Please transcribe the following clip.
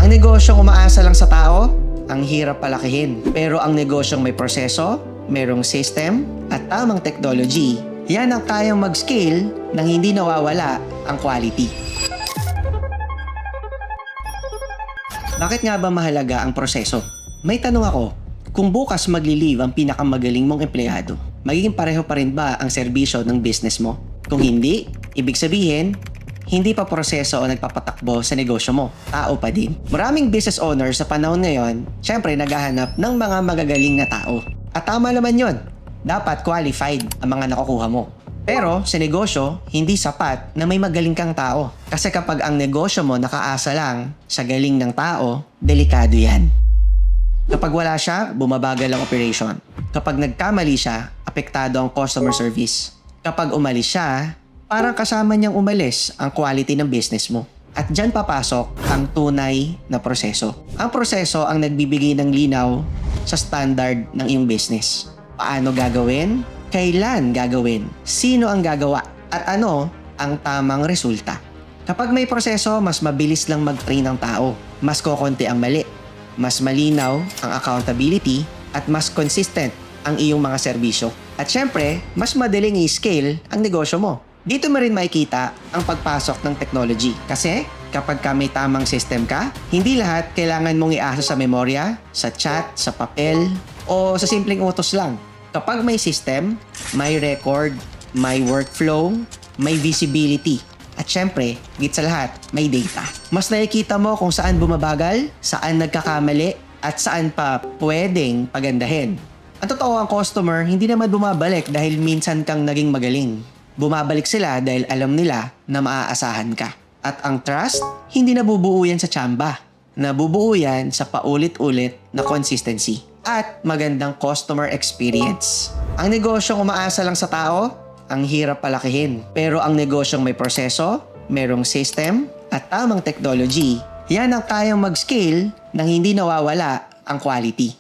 Ang negosyong umaasa lang sa tao, ang hirap palakihin. Pero ang negosyong may proseso, merong system, at tamang technology, yan ang kayang mag-scale nang hindi nawawala ang quality. Bakit nga ba mahalaga ang proseso? May tanong ako, kung bukas magli-leave ang pinakamagaling mong empleyado, magiging pareho pa rin ba ang serbisyo ng business mo? Kung hindi, ibig sabihin, hindi pa proseso o nagpapatakbo sa negosyo mo. Tao pa din. Maraming business owners sa panahon ngayon, syempre naghahanap ng mga magagaling na tao. At tama naman yon. Dapat qualified ang mga nakukuha mo. Pero sa negosyo, hindi sapat na may magaling kang tao. Kasi kapag ang negosyo mo nakaasa lang sa galing ng tao, delikado yan. Kapag wala siya, bumabagal ang operation. Kapag nagkamali siya, apektado ang customer service. Kapag umalis siya, parang kasama niyang umalis ang quality ng business mo. At dyan papasok ang tunay na proseso. Ang proseso ang nagbibigay ng linaw sa standard ng iyong business. Paano gagawin? Kailan gagawin? Sino ang gagawa? At ano ang tamang resulta? Kapag may proseso, mas mabilis lang mag-train ng tao. Mas kokonti ang mali. Mas malinaw ang accountability at mas consistent ang iyong mga serbisyo. At syempre, mas madaling i-scale ang negosyo mo. Dito mo rin makikita ang pagpasok ng technology. Kasi kapag may tamang system ka, hindi lahat kailangan mong iasa sa memorya, sa chat, sa papel, o sa simpleng utos lang. Kapag may system, may record, may workflow, may visibility. At syempre, higit sa lahat, may data. Mas nakikita mo kung saan bumabagal, saan nagkakamali, at saan pa pwedeng pagandahin. Ang totoo, ang customer hindi naman bumabalik dahil minsan kang naging magaling. Bumabalik sila dahil alam nila na maaasahan ka. At ang trust, hindi nabubuo yan sa tsamba. Nabubuo yan sa paulit-ulit na consistency at magandang customer experience. Ang negosyong umaasa lang sa tao, ang hirap palakihin. Pero ang negosyong may proseso, merong system, at tamang technology, yan ang kayang mag-scale nang hindi nawawala ang quality.